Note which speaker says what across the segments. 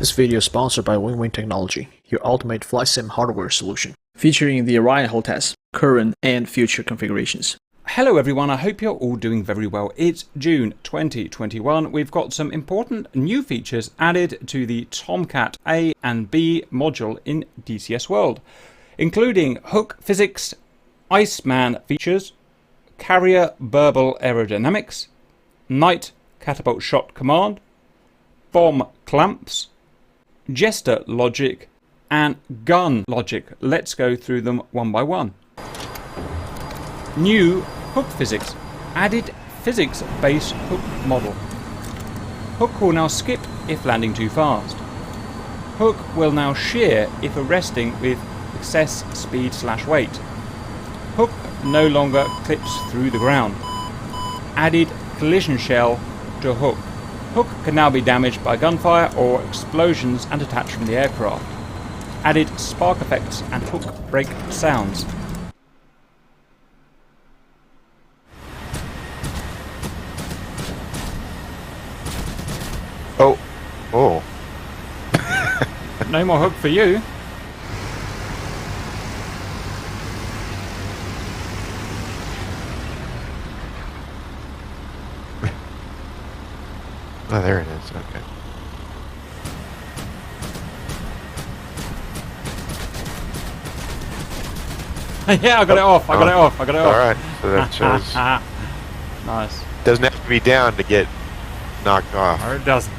Speaker 1: This video is sponsored by Wing Technology, your ultimate flight sim hardware solution, featuring the Orion hull test, current and future configurations.
Speaker 2: Hello everyone, I hope you're all doing very well. It's June 2021. We've got some important new features added to the Tomcat A and B module in DCS World, including hook physics, Iceman features, carrier Burble aerodynamics, night catapult shot command, bomb clamps, Jester logic, and gun logic. Let's go through them one by one. New hook physics. Added physics-based hook model. Hook will now skip if landing too fast. Hook will now shear if arresting with excess speed/weight. Hook no longer clips through the ground. Added collision shell to hook. Hook can now be damaged by gunfire or explosions and detached from the aircraft. Added spark effects and hook break sounds.
Speaker 3: Oh.
Speaker 2: No more hook for you.
Speaker 3: Oh, there it is. Okay.
Speaker 2: Yeah, I got it off. I got it off.
Speaker 3: All right. So that shows.
Speaker 2: Nice.
Speaker 3: Doesn't have to be down to get knocked off.
Speaker 2: Or it doesn't.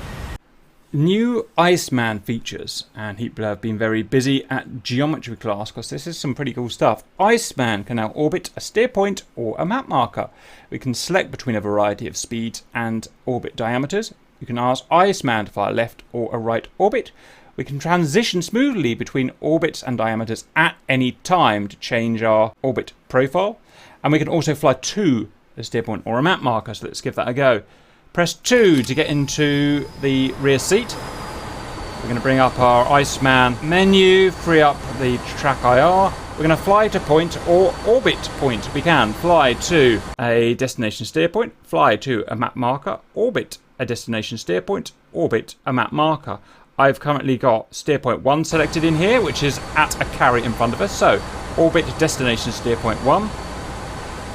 Speaker 2: New Iceman features, and people have been very busy at geometry class because this is some pretty cool stuff. Iceman can now orbit a steer point or a map marker. We can select between a variety of speeds and orbit diameters. You can ask Iceman to fly a left or a right orbit. We can transition smoothly between orbits and diameters at any time to change our orbit profile. And we can also fly to a steer point or a map marker, so let's give that a go. Press 2 to get into the rear seat. We're going to bring up our Iceman menu, free up the track IR. We're going to fly to point or orbit point. We can fly to a destination steer point, fly to a map marker, orbit a destination steer point, orbit a map marker. I've currently got steer point 1 selected in here, which is at a carry in front of us. So orbit destination steer point 1.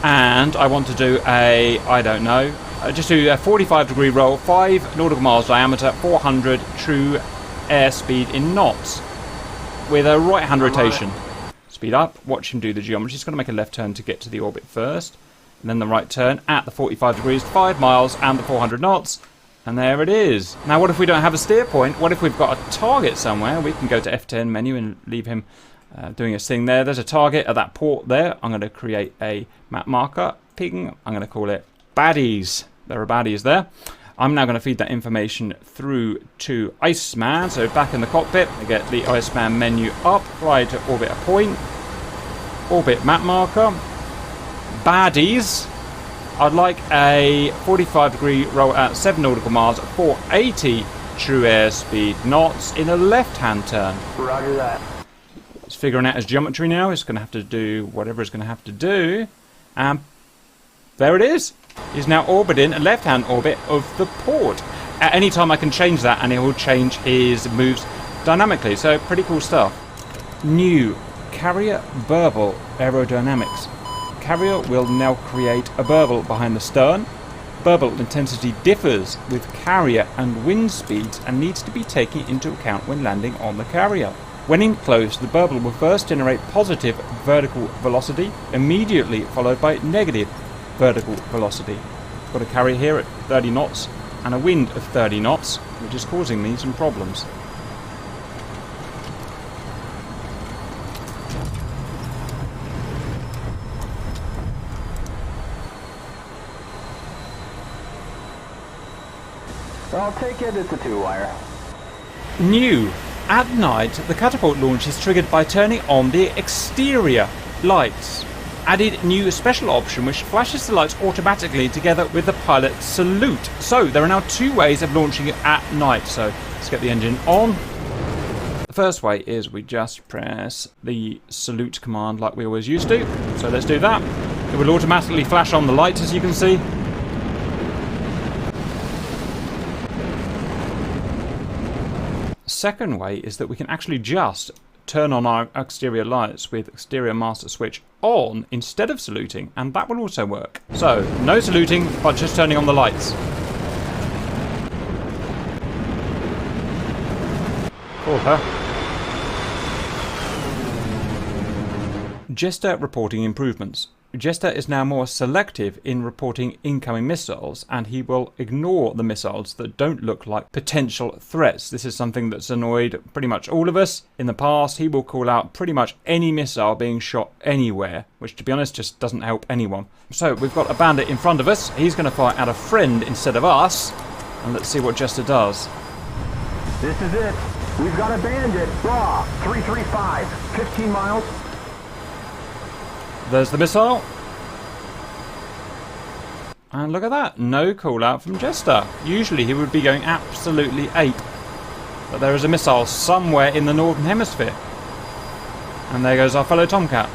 Speaker 2: And I want to do a, I don't know, just do a 45-degree roll, 5 nautical miles diameter, 400 true airspeed in knots, with a right-hand rotation. Speed up, watch him do the geometry. He's going to make a left turn to get to the orbit first, and then the right turn at the 45 degrees, 5 miles and the 400 knots, and there it is. Now what if we don't have a steer point? What if we've got a target somewhere? We can go to F10 menu and leave him doing his thing there. There's a target at that port there. I'm going to create a map marker. Ping. I'm going to call it baddies. There are baddies there. I'm now going to feed that information through to Iceman. So back in the cockpit, I get the Iceman menu up, fly to orbit a point, orbit map marker, baddies. I'd like a 45-degree roll at 7 nautical miles, 480 true airspeed knots in a left-hand turn.
Speaker 4: Roger that.
Speaker 2: It's figuring out his geometry now. It's going to have to do whatever it's going to have to do. And there it is. He's now orbiting a left-hand orbit of the port. At any time I can change that and it will change his moves dynamically. So pretty cool stuff. New carrier Burble aerodynamics. Carrier will now create a burble behind the stern. Burble intensity differs with carrier and wind speeds and needs to be taken into account when landing on the carrier. When enclosed, the burble will first generate positive vertical velocity, immediately followed by negative vertical velocity. Got a carrier here at 30 knots and a wind of 30 knots, which is causing me some problems.
Speaker 4: I'll take it as a 2-wire.
Speaker 2: New. At night, the catapult launch is triggered by turning on the exterior lights. Added new special option which flashes the lights automatically together with the pilot salute. So there are now 2 ways of launching it at night. So let's get the engine on. The first way is we just press the salute command like we always used to. So let's do that. It will automatically flash on the lights, as you can see. Second way is that we can actually just turn on our exterior lights with exterior master switch on instead of saluting, and that will also work. So, no saluting, but just turning on the lights. Call her. Jester reporting improvements. Jester is now more selective in reporting incoming missiles, and he will ignore the missiles that don't look like potential threats. This is something that's annoyed pretty much all of us. In the past, he will call out pretty much any missile being shot anywhere, which to be honest just doesn't help anyone. So we've got a bandit in front of us. He's going to fire at a friend instead of us, and let's see what Jester does.
Speaker 4: This is it. We've got a bandit. Raw. 335. 15 miles.
Speaker 2: There's the missile. And look at that. No call out from Jester. Usually he would be going absolutely ape. But there is a missile somewhere in the northern hemisphere. And there goes our fellow Tomcat.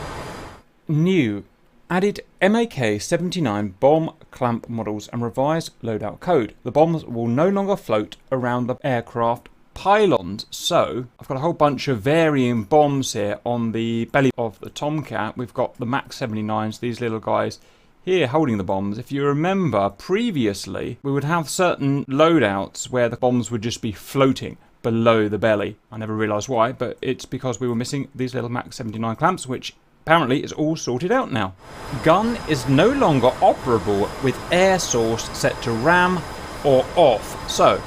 Speaker 2: New. Added MAK-79 bomb clamp models and revised loadout code. The bombs will no longer float around the aircraft pylons. So I've got a whole bunch of varying bombs here on the belly of the Tomcat. We've got the Max 79s, these little guys here holding the bombs. If you remember previously, we would have certain loadouts where the bombs would just be floating below the belly. I never realised why, but it's because we were missing these little Max 79 clamps, which apparently is all sorted out now. Gun is no longer operable with air source set to RAM or off. So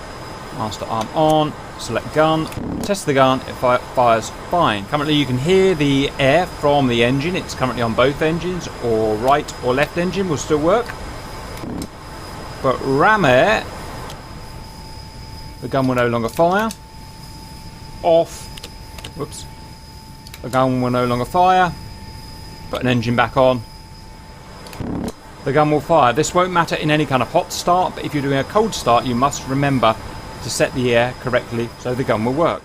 Speaker 2: master arm on, select gun, test the gun, it fires fine. Currently you can hear the air from the engine. It's currently on both engines, or right or left engine will still work. But ram air, the gun will no longer fire. Off, whoops, the gun will no longer fire. Put an engine back on, the gun will fire. This won't matter in any kind of hot start, but if you're doing a cold start, you must remember to set the air correctly so the gun will work.